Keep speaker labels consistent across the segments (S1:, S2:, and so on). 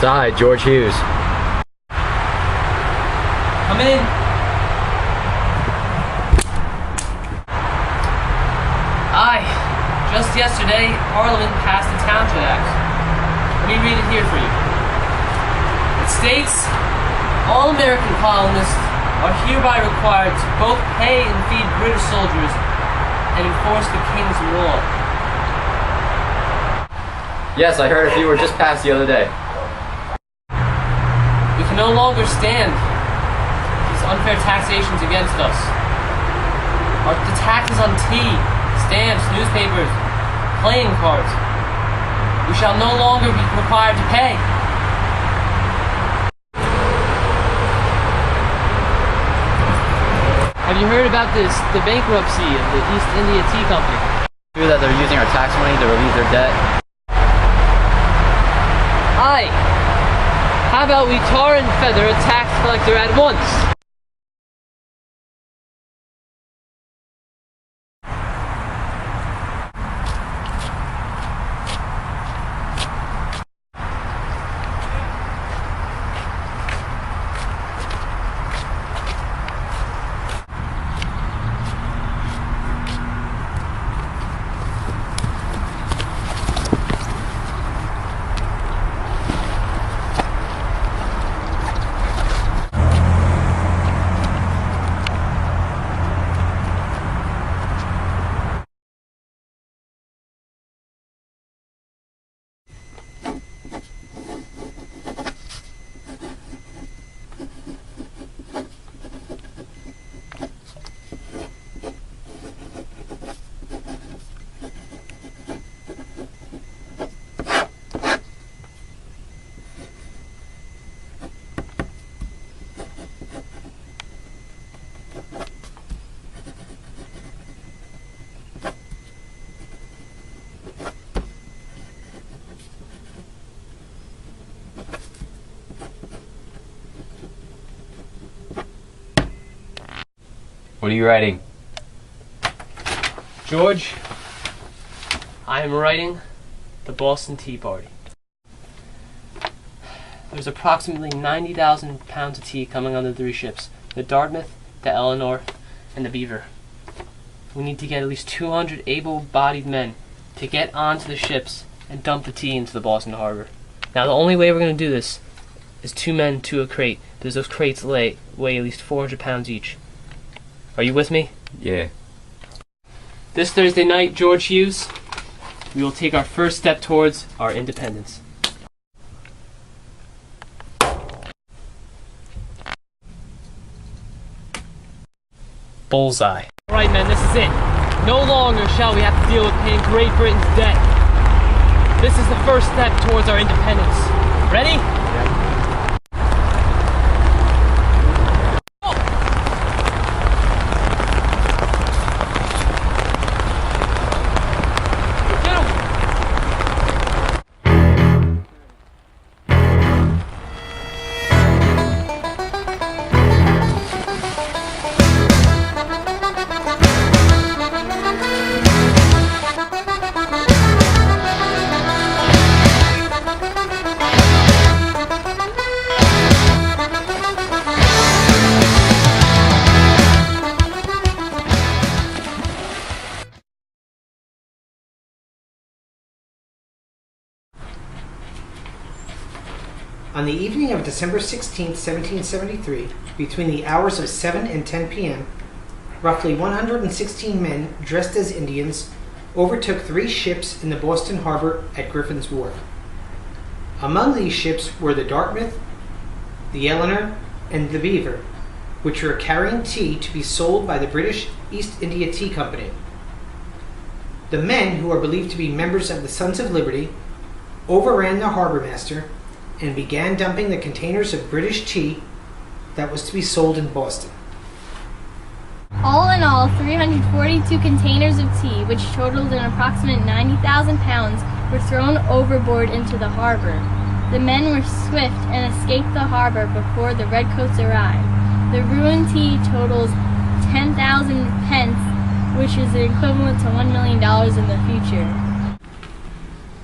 S1: It's I, George Hughes.
S2: Come in. Aye. Just yesterday, Parliament passed the Township Act. Let me read it here for you. It states, all American colonists are hereby required to both pay and feed British soldiers and enforce the King's law.
S1: Yes, I heard a few were just passed the other day.
S2: We can no longer stand these unfair taxations against us. The taxes on tea, stamps, newspapers, playing cards. We shall no longer be required to pay. Have you heard about the bankruptcy of the East India Tea Company?
S1: True that they're using our tax money to relieve their debt.
S2: Aye. How about we tar and feather a tax collector at once?
S1: What are you writing?
S2: George, I am writing the Boston Tea Party. There's approximately 90,000 pounds of tea coming on the 3 ships, the Dartmouth, the Eleanor, and the Beaver. We need to get at least 200 able-bodied men to get onto the ships and dump the tea into the Boston harbor. Now the only way we're going to do this is 2 men to a crate, because those crates weigh at least 400 pounds each. Are you with me?
S1: Yeah.
S2: This Thursday night, George Hughes, we will take our first step towards our independence. Bullseye. All right, men, this is it. No longer shall we have to deal with paying Great Britain's debt. This is the first step towards our independence. Ready?
S3: On the evening of December 16, 1773, between the hours of 7 and 10 p.m., roughly 116 men dressed as Indians overtook 3 ships in the Boston harbor at Griffin's Wharf. Among these ships were the Dartmouth, the Eleanor, and the Beaver, which were carrying tea to be sold by the British East India Tea Company. The men, who are believed to be members of the Sons of Liberty, overran the harbor master and began dumping the containers of British tea that was to be sold in Boston.
S4: All in all, 342 containers of tea, which totaled an approximate 90,000 pounds, were thrown overboard into the harbor. The men were swift and escaped the harbor before the redcoats arrived. The ruined tea totals 10,000 pence, which is equivalent to $1 million in the future.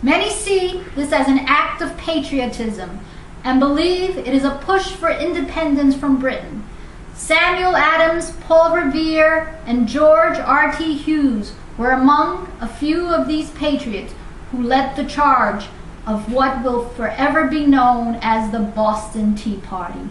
S5: Many see this as an act of patriotism, and believe it is a push for independence from Britain. Samuel Adams, Paul Revere, and George R.T. Hughes were among a few of these patriots who led the charge of what will forever be known as the Boston Tea Party.